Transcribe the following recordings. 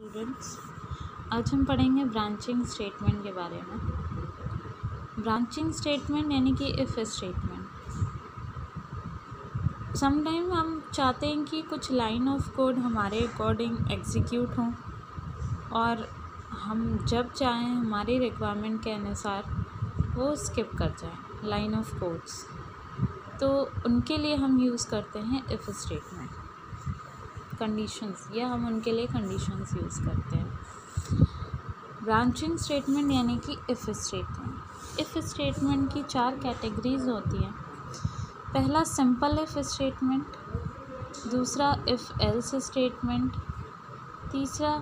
Students, आज हम पढ़ेंगे ब्रांचिंग स्टेटमेंट के बारे में। ब्रांचिंग स्टेटमेंट यानी कि इफ़ स्टेटमेंट। समटाइम हम चाहते हैं कि कुछ लाइन ऑफ कोड हमारे अकॉर्डिंग एग्जीक्यूट हों और हम जब चाहें हमारी रिक्वायरमेंट के अनुसार वो स्किप कर जाएं लाइन ऑफ कोड्स, तो उनके लिए हम यूज़ करते हैं इफ़ स्टेटमेंट। कंडीशंस, या हम उनके लिए कंडीशंस यूज़ करते हैं। ब्रांचिंग स्टेटमेंट यानी कि इफ़ स्टेटमेंट। इफ़ स्टेटमेंट की 4 कैटेगरीज होती हैं। पहला सिंपल इफ़ स्टेटमेंट, दूसरा इफ़ एल्स स्टेटमेंट, तीसरा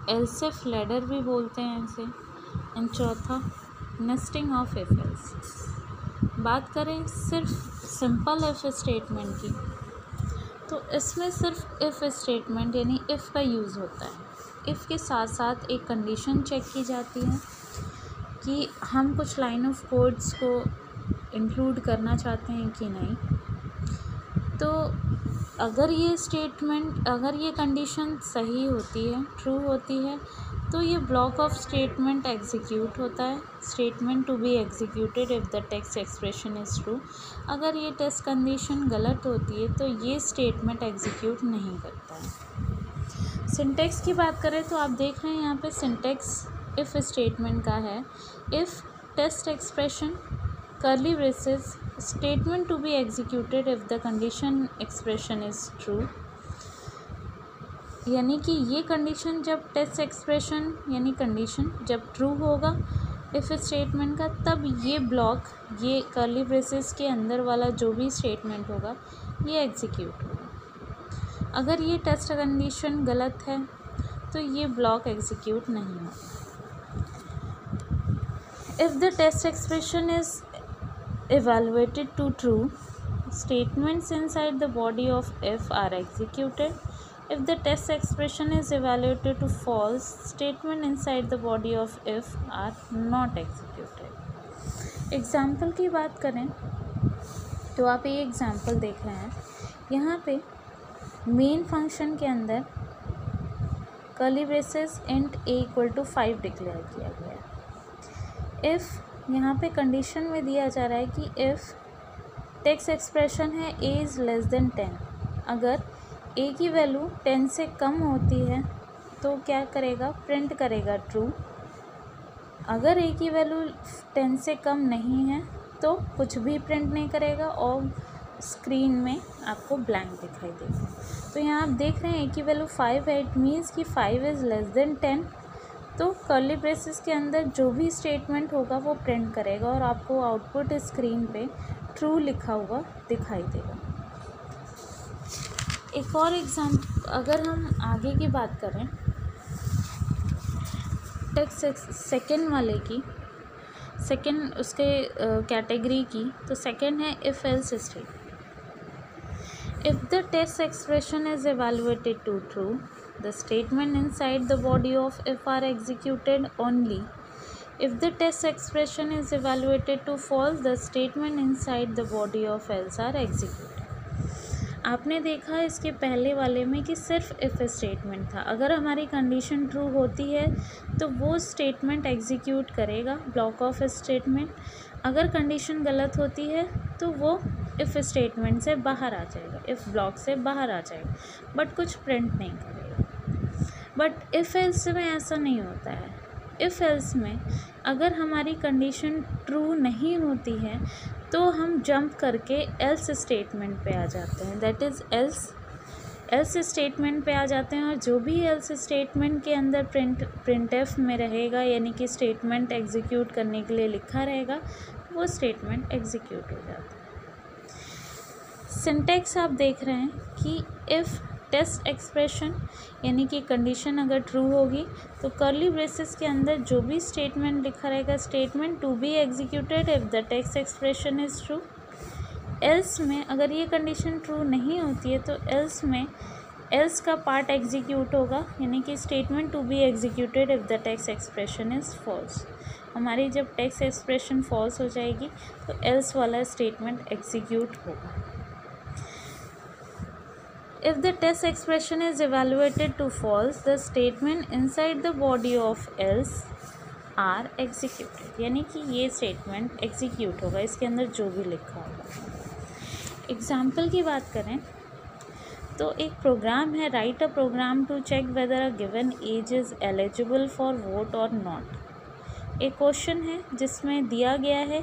एल्स इफ लैडर भी बोलते हैं इसे, एंड चौथा नेस्टिंग ऑफ इफ़ एल्स। बात करें सिर्फ सिंपल इफ़ स्टेटमेंट की, तो इसमें सिर्फ इफ़ स्टेटमेंट यानी इफ़ का यूज़ होता है। इफ़ के साथ साथ एक कंडीशन चेक की जाती है कि हम कुछ लाइन ऑफ कोड्स को इंक्लूड करना चाहते हैं कि नहीं। तो अगर ये कंडीशन सही होती है, ट्रू होती है, तो ये ब्लॉक ऑफ स्टेटमेंट एग्जीक्यूट होता है। Statement to be executed if the text expression is true. अगर ये टेस्ट कंडीशन गलत होती है तो ये स्टेटमेंट एग्जीक्यूट नहीं करता है। सिंटेक्स की बात करें तो आप देख रहे हैं यहाँ पे सिंटेक्स इफ़ स्टेटमेंट का है। If test expression curly braces statement to be executed if the condition expression is true. यानी कि ये कंडीशन जब टेस्ट एक्सप्रेशन यानी कंडीशन जब ट्रू होगा इफ़ स्टेटमेंट का, तब ये ब्लॉक, ये कर्ली ब्रेसेस के अंदर वाला जो भी स्टेटमेंट होगा ये एग्जीक्यूट होगा। अगर ये टेस्ट कंडीशन गलत है तो ये ब्लॉक एग्जीक्यूट नहीं होगा। If the test expression is evaluated to true, statements inside the body of if are executed. If the test expression is evaluated to false, statement inside the body of if are not executed. Example की बात करें तो आप ये example देख रहे हैं। यहाँ पे मेन फंक्शन के अंदर curly braces int a equal to 5 declare किया गया है। इफ़ यहाँ पे कंडीशन में दिया जा रहा है कि इफ़ टेक्स्ट एक्सप्रेशन है a इज़ लेस देन 10, अगर a की वैल्यू 10 से कम होती है तो क्या करेगा, प्रिंट करेगा ट्रू। अगर a की वैल्यू 10 से कम नहीं है तो कुछ भी प्रिंट नहीं करेगा और स्क्रीन में आपको ब्लैंक दिखाई देगा। तो यहाँ आप देख रहे हैं a की वैल्यू 5 है, इट मीन्स कि 5 इज़ लेस देन 10। तो कर्ली ब्रेसेस के अंदर जो भी स्टेटमेंट होगा वो प्रिंट करेगा और आपको आउटपुट स्क्रीन पे ट्रू लिखा हुआ दिखाई देगा। एक और एग्जाम्पल, अगर हम आगे की बात करें टेक्स्ट सेकेंड वाले की, सेकेंड उसके कैटेगरी की, तो सेकेंड है if else statement. If the test expression is evaluated to true, the statement inside the body of if are executed only. If the test expression is evaluated to false, the statement inside the body of else are executed. आपने देखा इसके पहले वाले में कि सिर्फ if statement था। अगर हमारी कंडीशन ट्रू होती है तो वो स्टेटमेंट एग्जीक्यूट करेगा, ब्लॉक ऑफ स्टेटमेंट। अगर कंडीशन गलत होती है तो वो इफ़ स्टेटमेंट से बाहर आ जाएगा, इफ़ ब्लॉक से बाहर आ जाएगा, बट कुछ प्रिंट नहीं करेगा। बट इफ़ एल्स में ऐसा नहीं होता है। इफ़ एल्स में अगर हमारी कंडीशन ट्रू नहीं होती है तो हम जंप करके एल्स स्टेटमेंट पे आ जाते हैं, दैट इज़ एल्स स्टेटमेंट पे आ जाते हैं। और जो भी एल्स स्टेटमेंट के अंदर प्रिंटफ में रहेगा, यानी कि स्टेटमेंट एग्जीक्यूट करने के लिए लिखा रहेगा, वो स्टेटमेंट एग्जीक्यूट हो जाता है। सिंटेक्स आप देख रहे हैं कि इफ़ टेस्ट एक्सप्रेशन यानी कि कंडीशन अगर ट्रू होगी तो कर्ली ब्रेसेस के अंदर जो भी स्टेटमेंट लिखा रहेगा, statement to be executed if the text expression is true. Else में अगर ये कंडीशन ट्रू नहीं होती है तो एल्स में एल्स का पार्ट एग्जीक्यूट होगा, यानी कि statement to be executed if the text expression is false. हमारी जब टेक्स्ट एक्सप्रेशन फॉल्स हो जाएगी तो एल्स वाला स्टेटमेंट एग्जीक्यूट होगा। if the test expression is evaluated to false, the statement inside the body of else are executed. यानी कि ये स्टेटमेंट एग्जीक्यूट होगा, इसके अंदर जो भी लिखा होगा. एग्जाम्पल की बात करें तो एक प्रोग्राम है, write a program to check whether a given age is eligible for vote और नॉट. एक क्वेश्चन है जिसमें दिया गया है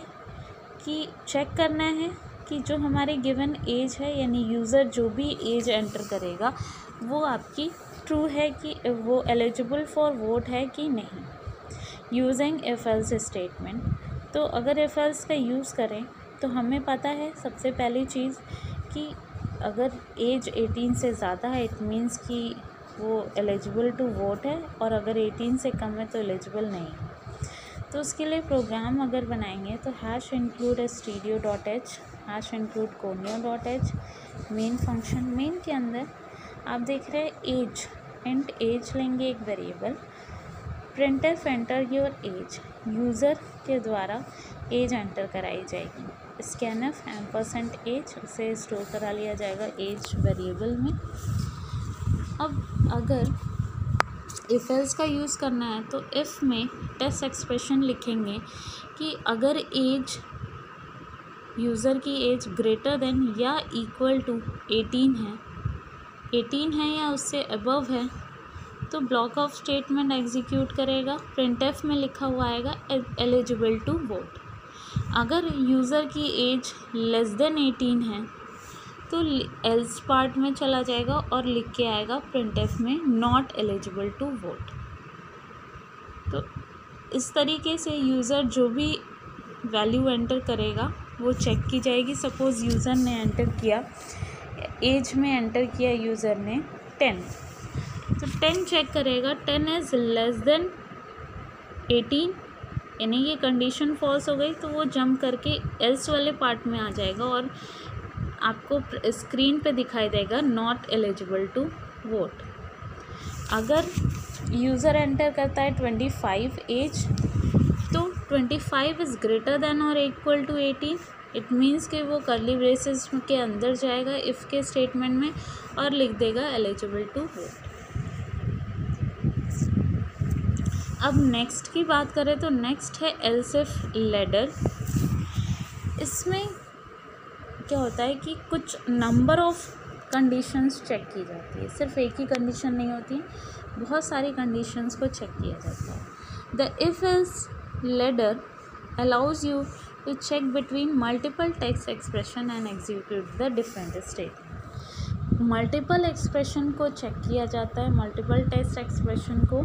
कि चेक करना है कि जो हमारी गिवन एज है, यानी यूज़र जो भी एज एंटर करेगा वो आपकी ट्रू है कि वो एलिजिबल फॉर वोट है कि नहीं, यूजिंग इफ एल्स स्टेटमेंट. तो अगर इफ एल्स का यूज़ करें तो हमें पता है सबसे पहली चीज़ कि अगर एज 18 से ज़्यादा है इट मीन्स कि वो एलिजिबल टू वोट है, और अगर 18 से कम है तो एलिजिबल नहीं है. तो उसके लिए प्रोग्राम अगर बनाएंगे तो #include stdio.h, #include conio.h, main function. Main के अंदर आप देख रहे हैं एज, इंट एज लेंगे एक variable. printf enter your age, user के द्वारा एज एंटर कराई जाएगी. scanf %age, उसे स्टोर करा लिया जाएगा एज वेरिएबल में. अब अगर इफ एल्स का यूज़ करना है तो इफ़ में टेस्ट एक्सप्रेशन लिखेंगे कि अगर एज, यूज़र की एज ग्रेटर देन या इक्वल टू 18 है या उससे अबव है तो ब्लॉक ऑफ स्टेटमेंट एग्जीक्यूट करेगा. printf में लिखा हुआ आएगा एलिजिबल टू वोट. अगर यूज़र की एज लेस देन 18 है तो एल्स पार्ट में चला जाएगा और लिख के आएगा printf में नॉट एलिजिबल टू वोट. तो इस तरीके से यूज़र जो भी वैल्यू एंटर करेगा वो चेक की जाएगी. सपोज़ यूज़र ने एंटर किया, एज में एंटर किया यूज़र ने 10, तो 10 चेक करेगा, 10 इज़ लेस देन 18, यानी ये कंडीशन फॉल्स हो गई तो वो जंप करके एल्स वाले पार्ट में आ जाएगा और आपको स्क्रीन पे दिखाई देगा नॉट एलिजिबल टू वोट. अगर यूज़र एंटर करता है 25 एज, तो 25 इज़ ग्रेटर देन और इक्वल टू 18, इट मीन्स कि वो कर्ली ब्रेसेस के अंदर जाएगा इफ़ के स्टेटमेंट में और लिख देगा एलिजिबल टू वोट. अब नेक्स्ट की बात करें तो नेक्स्ट है एल्स इफ लैडर. इसमें क्या होता है कि कुछ नंबर ऑफ कंडीशंस चेक की जाती है, सिर्फ एक ही कंडीशन नहीं होती, बहुत सारी कंडीशंस को चेक किया जाता है. The if else ladder allows you to check between multiple text expression and execute the different statement. Multiple expression को चेक किया जाता है, मल्टीपल टेस्ट एक्सप्रेशन को,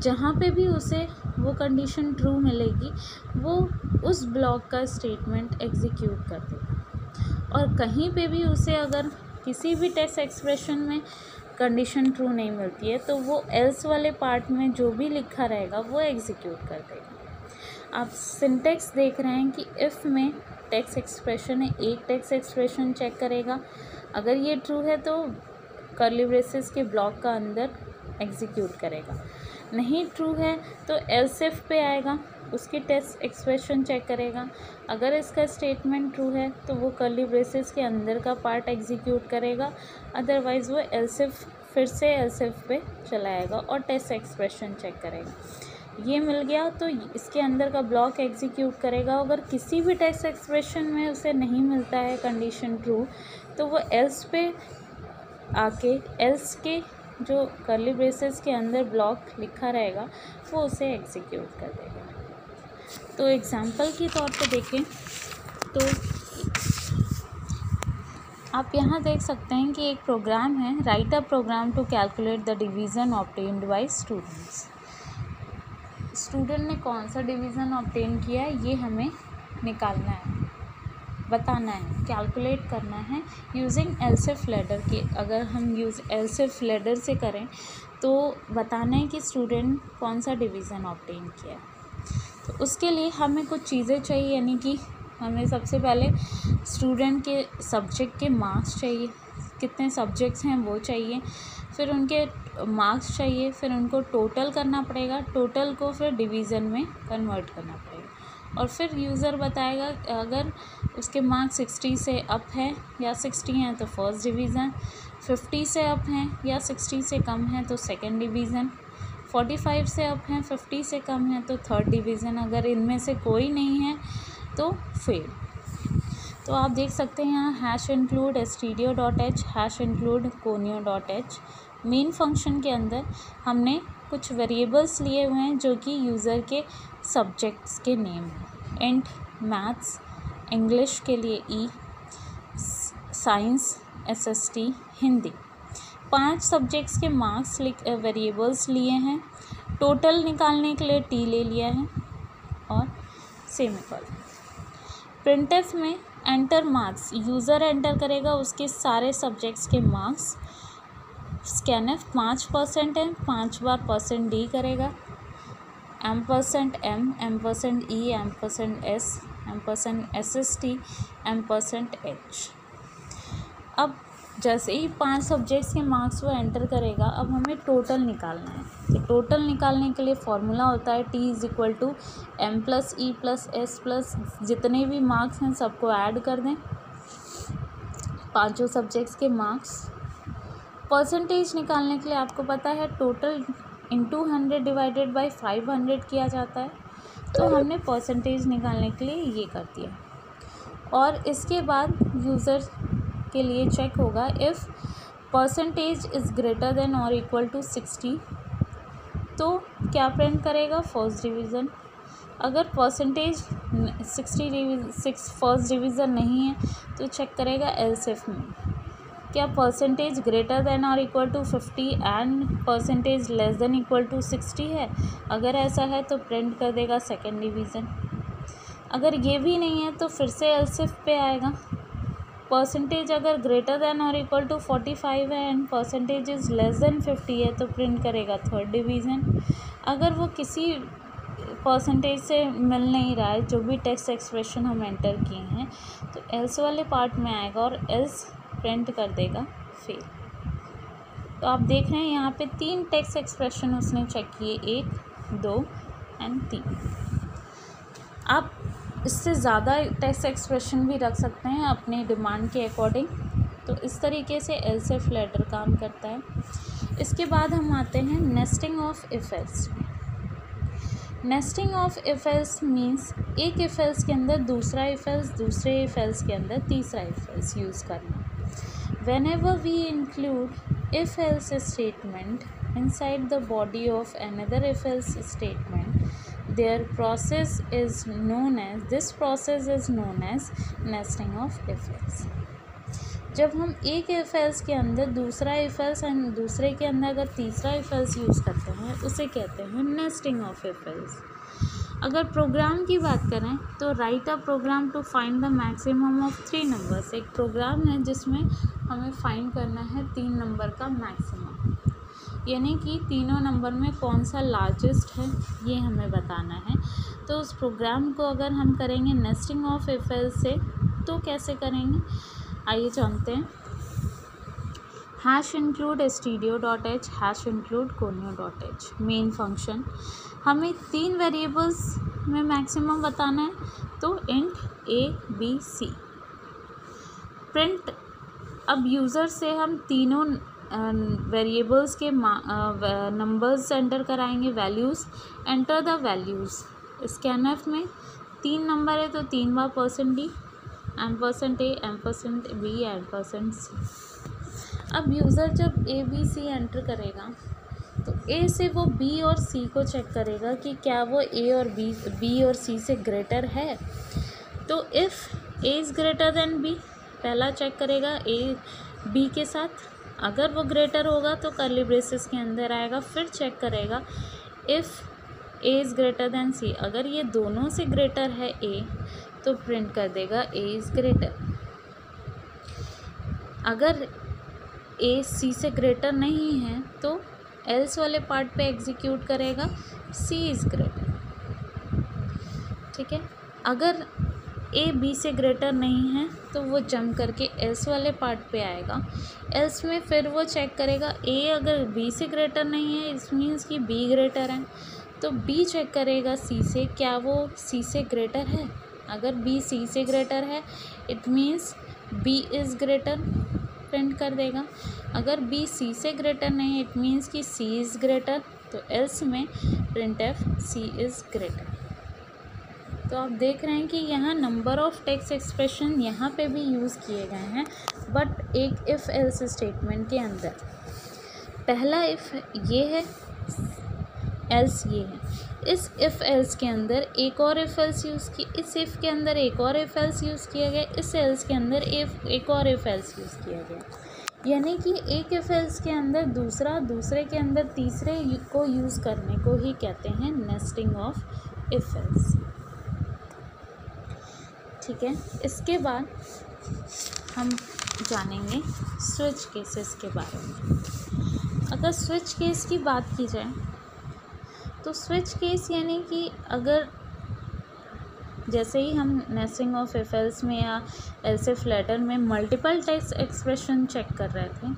जहाँ पे भी उसे वो कंडीशन ट्रू मिलेगी वो उस ब्लॉक का स्टेटमेंट एग्जीक्यूट कर देगा. और कहीं पे भी उसे अगर किसी भी टेस्ट एक्सप्रेशन में कंडीशन ट्रू नहीं मिलती है तो वो एल्स वाले पार्ट में जो भी लिखा रहेगा वो एग्जीक्यूट कर देगा. आप सिंटेक्स देख रहे हैं कि इफ़ में टेक्स्ट एक्सप्रेशन है, एक टेक्स्ट एक्सप्रेशन चेक करेगा, अगर ये ट्रू है तो कर्ली ब्रेसेस के ब्लॉक का अंदर एग्जीक्यूट करेगा, नहीं ट्रू है तो एल्स इफ पे आएगा, उसकी टेस्ट एक्सप्रेशन चेक करेगा, अगर इसका स्टेटमेंट ट्रू है तो वो कर्ली ब्रेसेस के अंदर का पार्ट एग्जीक्यूट करेगा, अदरवाइज़ वो एल्स इफ फिर से एल्स इफ पे चलाएगा और टेस्ट एक्सप्रेशन चेक करेगा. ये मिल गया तो इसके अंदर का ब्लॉक एग्जीक्यूट करेगा. अगर किसी भी टेक्स्ट एक्सप्रेशन में उसे नहीं मिलता है कंडीशन ट्रू तो वो एल्स पे आके एल्स के जो कर्ली ब्रेसेस के अंदर ब्लॉक लिखा रहेगा वो उसे एग्जीक्यूट कर देगा. तो एग्जांपल के तौर पे देखें तो आप यहाँ देख सकते हैं कि एक प्रोग्राम है, write a program to calculate the division obtained by students. Student ने कौन सा डिवीज़न ऑब्टेन किया है ये हमें निकालना है, बताना है, कैलकुलेट करना है यूजिंग एल्स इफ लैडर के. अगर हम यूज़ एल्स इफ लैडर से करें तो बताना है कि स्टूडेंट कौन सा डिवीज़न ऑब्टेन किया है. तो उसके लिए हमें कुछ चीज़ें चाहिए, यानी कि हमें सबसे पहले स्टूडेंट के सब्जेक्ट के मार्क्स चाहिए, कितने सब्जेक्ट्स हैं वो चाहिए, फिर उनके मार्क्स चाहिए, फिर उनको टोटल करना पड़ेगा, टोटल को फिर डिवीज़न में कन्वर्ट करना पड़ेगा और फिर यूज़र बताएगा अगर उसके मार्क्स 60 से अप है या 60 हैं तो फर्स्ट डिवीज़न, 50 से अप हैं या 60 से कम हैं तो सेकंड डिवीज़न, 45 से अप हैं 50 से कम हैं तो थर्ड डिवीज़न, अगर इनमें से कोई नहीं है तो फेल। तो आप देख सकते हैं यहाँ hash include stdio.h, hash include conio.h। Main function के अंदर हमने कुछ वेरिएबल्स लिए हुए हैं जो कि यूज़र के सब्जेक्ट्स के नेम हैं। इंट मैथ्स, इंग्लिश के लिए ई, साइंस SST, हिंदी। 5 सब्जेक्ट्स के मार्क्स वेरिएबल्स लिए हैं। टोटल निकालने के लिए टी ले लिया है और सेमीकोलन। प्रिंटफ में एंटर मार्क्स, यूज़र एंटर करेगा उसके सारे सब्जेक्ट्स के मार्क्स। स्कैनफ 5% है, 5 बार %d करेगा। %m, %e, %s, %SST, %h। अब जैसे ही 5 सब्जेक्ट्स के मार्क्स वो एंटर करेगा, अब हमें टोटल निकालना है। तो टोटल निकालने के लिए फॉर्मूला होता है T = m + e + s + जितने भी मार्क्स हैं सबको ऐड कर दें, 5 सब्जेक्ट्स के मार्क्स। परसेंटेज निकालने के लिए आपको पता है टोटल इंटू 100 डिवाइडेड बाई 500 किया जाता है, तो हमने परसेंटेज निकालने के लिए ये कर दिया। और इसके बाद यूज़र के लिए चेक होगा इफ़ % इज़ ग्रेटर देन और इक्वल टू 60 तो क्या प्रिंट करेगा, फर्स्ट डिवीज़न। अगर % 60 फर्स्ट डिवीज़न नहीं है तो चेक करेगा एल्सिफ में क्या % ग्रेटर देन और equal to 50 and % less than equal to 60 है। अगर ऐसा है तो प्रिंट कर देगा सेकेंड डिवीज़न। अगर ये भी नहीं है तो फिर से एल्सिफ पे आएगा। % अगर ग्रेटर देन और इक्वल टू 45 है एंड % इज़ लेस देन 50 है तो प्रिंट करेगा थर्ड डिवीज़न। अगर वो किसी % से मिल नहीं रहा है, जो भी टेक्स्ट एक्सप्रेशन हम एंटर किए हैं, तो एल्स वाले पार्ट में आएगा और एल्स प्रिंट कर देगा फेल। तो आप देख रहे हैं यहाँ पे 3 टेक्स्ट एक्सप्रेशन उसने चेक किए, 1, 2 एंड 3। आप इससे ज़्यादा टेक्स्ट एक्सप्रेशन भी रख सकते हैं अपने डिमांड के अकॉर्डिंग। तो इस तरीके से एल्सिफ लेटर काम करता है। इसके बाद हम आते हैं nesting of if else. Nesting of if else means एक इफ एल्स के अंदर दूसरा इफ एल्स, दूसरे इफ एल्स के अंदर तीसरा इफ एल्स यूज़ करना। Whenever we include if else statement inside the body of another if else statement, this process is known as nesting of if else। जब हम एक if else के अंदर दूसरा if else एंड दूसरे के अंदर अगर तीसरा if else यूज़ करते हैं उसे कहते हैं nesting of if else। अगर प्रोग्राम की बात करें तो write a program to find the maximum of 3 numbers. एक प्रोग्राम है जिसमें हमें फाइंड करना है 3 नंबर का मैक्सिमम, यानी कि तीनों नंबर में कौन सा लार्जेस्ट है ये हमें बताना है। तो उस प्रोग्राम को अगर हम करेंगे नेस्टिंग ऑफ इफ एल्स से तो कैसे करेंगे, आइए जानते हैं। Hash include stdio.h, hash include conio.h। Main function हमें 3 वेरिएबल्स में मैक्सिमम बताना है, तो int a b c print. अब यूज़र से हम तीनों वेरिएबल्स के नंबर्स एंटर कराएंगे, values. Enter the values. Scanf में 3 नंबर है तो 3 बार %d, %a, %b, %c। अब यूज़र जब ABC एंटर करेगा तो A से वो B और C को चेक करेगा कि क्या वो A और B और C से ग्रेटर है। तो if A is greater than B पहला चेक करेगा A B के साथ, अगर वो ग्रेटर होगा तो कर्ली ब्रेसेस के अंदर आएगा। फिर चेक करेगा if A is greater than C, अगर ये दोनों से ग्रेटर है A तो प्रिंट कर देगा A इज़ ग्रेटर। अगर A C से ग्रेटर नहीं है तो एल्स वाले पार्ट पे एग्जीक्यूट करेगा C इज़ ग्रेटर। ठीक है, अगर A B से ग्रेटर नहीं है तो वो जंप करके एल्स वाले पार्ट पे आएगा। एल्स में फिर वो चेक करेगा A अगर B से ग्रेटर नहीं है इस मीन्स कि B ग्रेटर है, तो B चेक करेगा C से, क्या वो C से ग्रेटर है। अगर B C से ग्रेटर है it means B is greater. Print कर देगा। अगर बी सी से ग्रेटर नहीं, इट मीन्स कि सी इज़ ग्रेटर, तो एल्स में print f C is greater. तो आप देख रहे हैं कि यहाँ नंबर ऑफ टेक्स्ट एक्सप्रेशन यहाँ पे भी यूज़ किए गए हैं, बट एक इफ़ एल्स स्टेटमेंट के अंदर। पहला इफ़ ये है, एल्स ये है। इस इफ़ एल्स के अंदर एक और इफ़ एल्स यूज़ की, इस इफ़ के अंदर एक और इफ़ एल्स यूज़ किया गया, इस एल्स के अंदर एक और इफ़ एल्स यूज़ किया गया। यानी कि एक इफ़ एल्स के अंदर दूसरा, दूसरे के अंदर तीसरे को यूज़ करने को ही कहते हैं नेस्टिंग ऑफ इफ़ एल्स। ठीक है, इसके बाद हम जानेंगे स्विच केसेस के बारे में। अगर स्विच केस की बात की जाए तो स्विच केस यानी कि अगर जैसे ही हम नेस्टिंग ऑफ इफ एल्स में या एल्स इफ लेटर में मल्टीपल टेक्स्ट एक्सप्रेशन चेक कर रहे थे,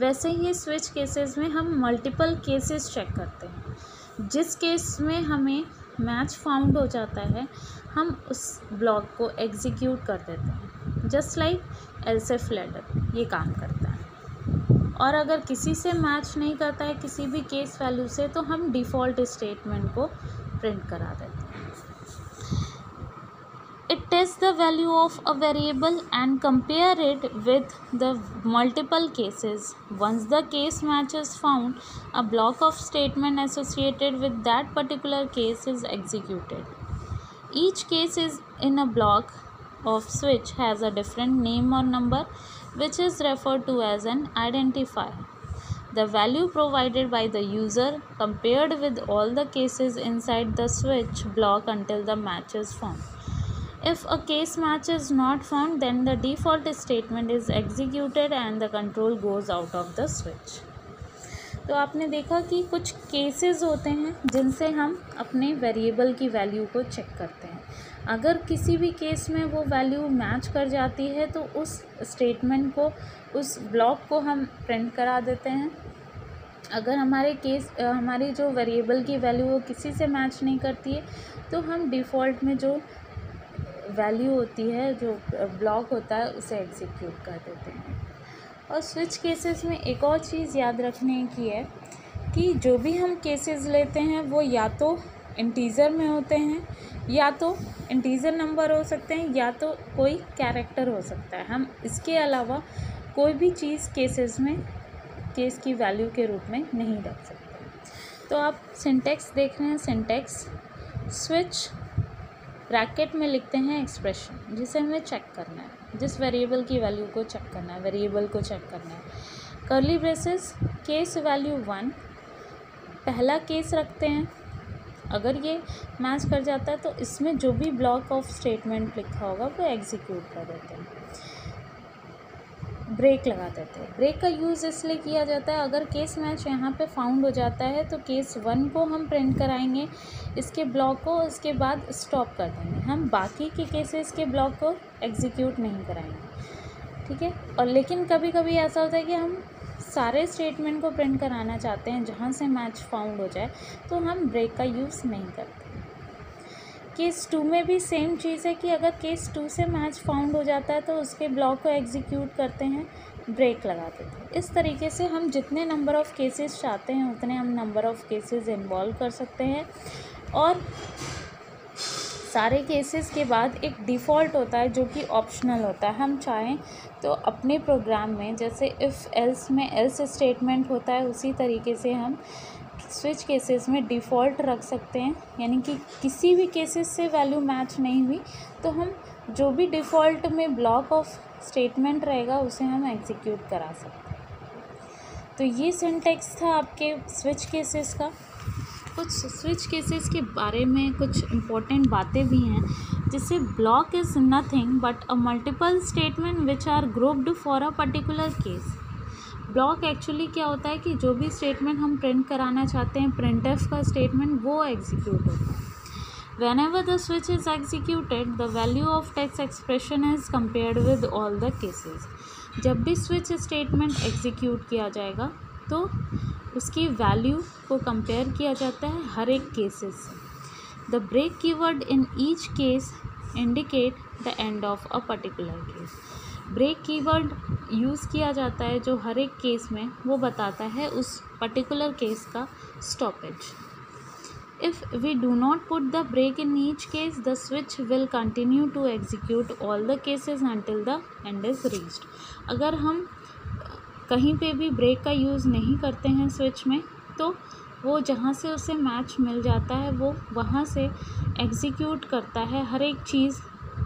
वैसे ही स्विच केसेस में हम मल्टीपल केसेस चेक करते हैं। जिस केस में हमें मैच फाउंड हो जाता है, हम उस ब्लॉक को एग्जीक्यूट कर देते हैं। Just like else if ladder ये काम करता है। और अगर किसी से मैच नहीं करता है किसी भी केस वैल्यू से, तो हम डिफ़ॉल्ट स्टेटमेंट को प्रिंट करा देते हैं। It tests the value of a variable and compare it with the multiple cases. Once the case match is found, a block of statement associated with that particular case is executed. Each case is in a block of switch has a different name or number, which is referred to as an identifier. The value provided by the user compared with all the cases inside the switch block until the match is found. If a case match is not found, then the default statement is executed and the control goes out of the switch. तो आपने देखा कि कुछ cases होते हैं जिनसे हम अपने वेरिएबल की वैल्यू को चेक करते हैं। अगर किसी भी केस में वो वैल्यू मैच कर जाती है तो उस स्टेटमेंट को, उस ब्लॉक को हम प्रिंट करा देते हैं। अगर हमारी जो वेरिएबल की वैल्यू वो किसी से मैच नहीं करती है, तो हम डिफ़ॉल्ट में जो वैल्यू होती है, जो ब्लॉक होता है, उसे एग्जीक्यूट कर देते हैं। और स्विच केसेस में एक और चीज़ याद रखने की है कि जो भी हम केसेस लेते हैं वो या तो इंटीजर में होते हैं, या तो इंटीजर नंबर हो सकते हैं, या तो कोई कैरेक्टर हो सकता है। हम इसके अलावा कोई भी चीज़ केसेस में केस की वैल्यू के रूप में नहीं रख सकते। तो आप सिंटेक्स देख रहे हैं। सिंटेक्स स्विच ब्रैकेट में लिखते हैं एक्सप्रेशन, जिसे हमें चेक करना है, जिस वेरिएबल की वैल्यू को चेक करना है, वेरिएबल को चेक करना है। कर्ली ब्रेसेस केस वैल्यू 1, पहला केस रखते हैं। अगर ये मैच कर जाता है तो इसमें जो भी ब्लॉक ऑफ स्टेटमेंट लिखा होगा वो एग्जीक्यूट कर देते हैं। ब्रेक लगा देते हैं। ब्रेक का यूज़ इसलिए किया जाता है, अगर केस मैच यहाँ पे फाउंड हो जाता है तो केस 1 को हम प्रिंट कराएंगे, इसके ब्लॉक को, उसके बाद स्टॉप कर देंगे। हम बाकी के केसेस के ब्लॉक को एग्जीक्यूट नहीं कराएंगे। ठीक है। और लेकिन कभी कभी ऐसा होता है कि हम सारे स्टेटमेंट को प्रिंट कराना चाहते हैं जहाँ से मैच फाउंड हो जाए, तो हम ब्रेक का यूज़ नहीं करते। केस 2 में भी सेम चीज़ है कि अगर केस 2 से मैच फाउंड हो जाता है तो उसके ब्लॉक को एग्जीक्यूट करते हैं, ब्रेक लगा देते हैं। इस तरीके से हम जितने नंबर ऑफ़ केसेस चाहते हैं उतने हम नंबर ऑफ़ केसेस इन्वॉल्व कर सकते हैं। और सारे केसेस के बाद एक डिफ़ॉल्ट होता है जो कि ऑप्शनल होता है। हम चाहें तो अपने प्रोग्राम में जैसे इफ़ एल्स में एल्स स्टेटमेंट होता है, उसी तरीके से हम स्विच केसेस में डिफ़ॉल्ट रख सकते हैं। यानी कि किसी भी केसेस से वैल्यू मैच नहीं हुई तो हम जो भी डिफ़ॉल्ट में ब्लॉक ऑफ स्टेटमेंट रहेगा उसे हम एग्जीक्यूट करा सकते हैं। तो ये सिंटेक्स था आपके स्विच केसेस का। कुछ स्विच केसेस के बारे में कुछ इम्पोर्टेंट बातें भी हैं, जैसे block is nothing but a multiple statement which are grouped for a particular case. Block actually क्या होता है कि जो भी स्टेटमेंट हम प्रिंट कराना चाहते हैं, प्रिंटफ का स्टेटमेंट, वो एग्जीक्यूट होता है। Whenever the switch is executed, the value of text expression is compared with all the cases. जब भी स्विच स्टेटमेंट एग्जीक्यूट किया जाएगा तो उसकी वैल्यू को कंपेयर किया जाता है हर एक केसेस से। The break keyword in each case indicate the end of a particular case. Break keyword use किया जाता है जो हर एक केस में वो बताता है उस पर्टिकुलर केस का stoppage. If we do not put the break in each case, the switch will continue to execute all the cases until the end is reached. अगर हम कहीं पे भी ब्रेक का यूज़ नहीं करते हैं स्विच में, तो वो जहाँ से उसे मैच मिल जाता है वो वहाँ से एग्जीक्यूट करता है हर एक चीज़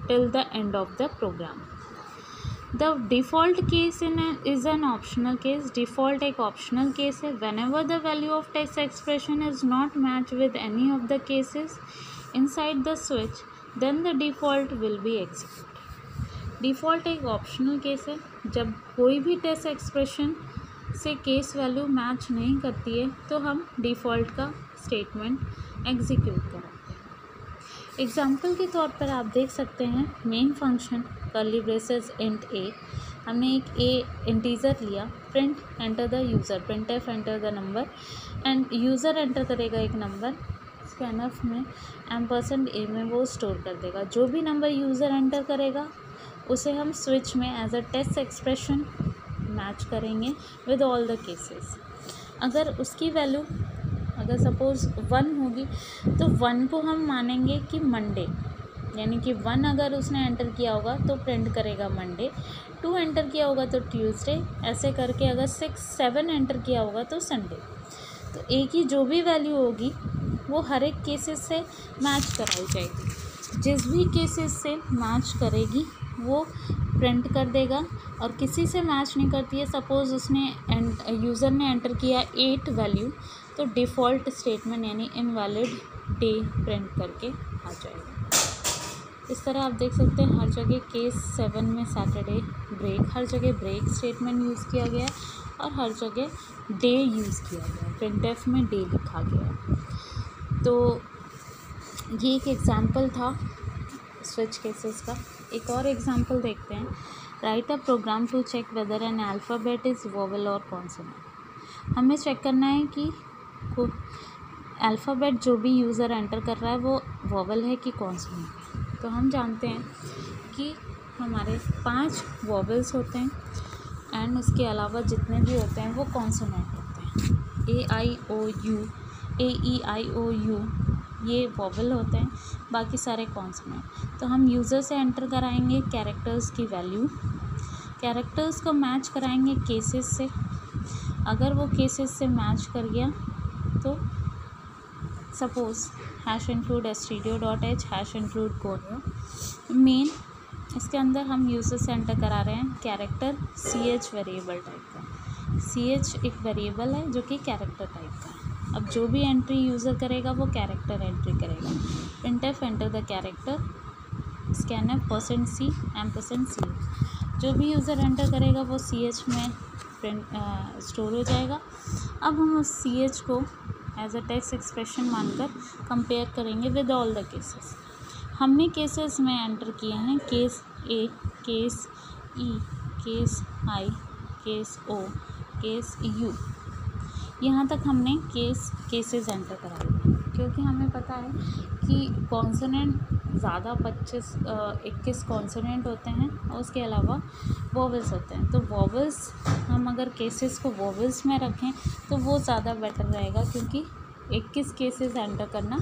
till the end of the program. The default case is an optional case. Default एक ऑप्शनल केस है। whenever the value of text expression is not matched with any of the cases inside the switch, then the default will be executed. Default एक optional case है। जब कोई भी text expression से case value match नहीं करती है तो हम डिफ़ॉल्ट का स्टेटमेंट एग्जीक्यूट कराते हैं। एग्जाम्पल के तौर पर आप देख सकते हैं main function curly braces int A, हमने एक ए इंटीजर लिया, print enter the user, printf enter the number and user enter करेगा एक नंबर, स्कैनफ में एम्परसेंड ए में वो स्टोर कर देगा। जो भी नंबर यूज़र एंटर करेगा उसे हम स्विच में as a text expression match करेंगे विद ऑल द केसेस। अगर उसकी वैल्यू अगर सपोज़ 1 होगी तो 1 को हम मानेंगे कि मंडे, यानी कि 1 अगर उसने एंटर किया होगा तो प्रिंट करेगा मंडे, 2 एंटर किया होगा तो ट्यूसडे, ऐसे करके अगर 6 7 एंटर किया होगा तो संडे। तो ए की जो भी वैल्यू होगी वो हर एक केसेस से मैच कराई जाएगी। जिस भी केसेस से मैच करेगी वो प्रिंट कर देगा, और किसी से मैच नहीं करती है, सपोज़ उसने यूज़र ने एंटर किया 8 वैल्यू, तो डिफ़ॉल्ट स्टेटमेंट यानी इनवैलिड डे प्रिंट करके आ जाएगा। इस तरह आप देख सकते हैं हर जगह केस 7 में सैटरडे ब्रेक, हर जगह ब्रेक स्टेटमेंट यूज़ किया गया है और हर जगह डे यूज़ किया गया है, प्रिंट एफ में डे लिखा गया है। तो ये एक एग्ज़ाम्पल था स्विच केसेस का। एक और एग्ज़ाम्पल देखते हैं। Write a program to check whether an alphabet is vowel और कॉन्सोनेंट। हमें चेक करना है कि अल्फ़ाबेट जो भी यूज़र एंटर कर रहा है वो वोवेल है कि कॉन्सोनेंट है। तो हम जानते हैं कि हमारे 5 वोवेल्स होते हैं एंड उसके अलावा जितने भी होते हैं वो कॉन्सोनेंट होते हैं। A I O U, A E I O U ये वोवेल होते हैं, बाकी सारे कॉन्सोनेंट। तो हम यूज़र से एंटर कराएंगे कैरेक्टर्स की वैल्यू, कैरेक्टर्स को मैच कराएंगे केसेस से। अगर वो केसेस से मैच कर गया तो सपोज़ #include_stdio.h #include मेन, इसके अंदर हम यूज़र से एंटर करा रहे हैं कैरेक्टर ch वेरिएबल टाइप का। ch एक वेरिएबल है जो कि कैरेक्टर टाइप का है। अब जो भी एंट्री यूज़र करेगा वो कैरेक्टर एंट्री करेगा। Print F enter the character, scanf %c %c, जो भी यूज़र एंटर करेगा वो ch में प्रिंट स्टोर हो जाएगा। अब हम उस ch को एज अ टेक्स्ट एक्सप्रेशन मानकर कंपेयर करेंगे विद ऑल द केसेस। हमने केसेस में एंटर किए हैं case A, case E, case I, case O, case U, यहाँ तक हमने केसेस एंटर कराए, क्योंकि हमें पता है कि कॉन्सोनेंट ज़्यादा 21 कॉन्सोनेंट होते हैं और उसके अलावा वोवेल्स होते हैं। तो वोवेल्स हम अगर केसेस को वोवेल्स में रखें तो वो ज़्यादा बेटर रहेगा, क्योंकि 21 केसेस एंटर करना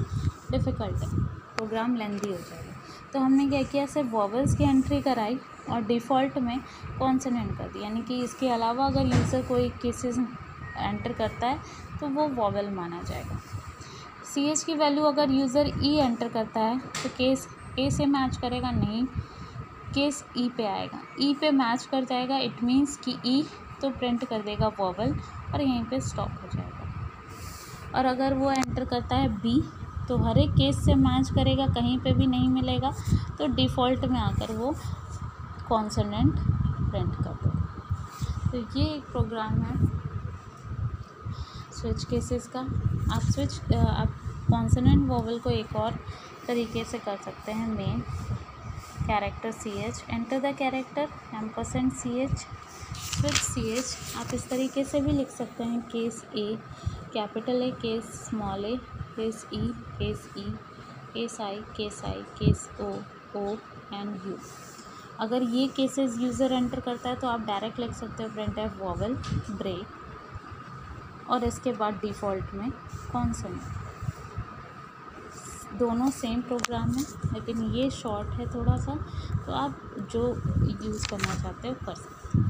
डिफ़िकल्ट है, प्रोग्राम लेंदी हो जाएगा। तो हमने क्या किया, सिर्फ वोवेल्स की एंट्री कराई और डिफ़ॉल्ट में कॉन्सोनेंट कर दी, यानी कि इसके अलावा अगर यूज़र कोई केसेस एंटर करता है तो वो वोवेल माना जाएगा। ch की वैल्यू अगर यूज़र ई एंटर करता है तो केस ए से मैच करेगा नहीं, केस ई पे आएगा, ई पे मैच कर जाएगा, इट मीन्स कि ई तो प्रिंट कर देगा वोवेल और यहीं पे स्टॉप हो जाएगा। और अगर वो एंटर करता है बी तो हर एक केस से मैच करेगा, कहीं पे भी नहीं मिलेगा तो डिफ़ॉल्ट में आकर वो कॉन्सोनेंट प्रिंट कर देगा। तो ये एक प्रोग्राम है स्विच केसेस का। आप कॉन्सोनेंट वोवेल को एक और तरीके से कर सकते हैं। Main character ch, enter the character %ch, switch ch। आप इस तरीके से भी लिख सकते हैं case A capital A, case small A, case E, case E, case I, case O, O and U. अगर ये केसेस यूज़र एंटर करता है तो आप डायरेक्ट लिख सकते हो printf वॉवल ब्रेक और इसके बाद डिफ़ॉल्ट में कॉन्सोनेंट। दोनों सेम प्रोग्राम है, लेकिन ये शॉर्ट है थोड़ा सा, तो आप जो यूज़ करना चाहते हो कर सकते हो।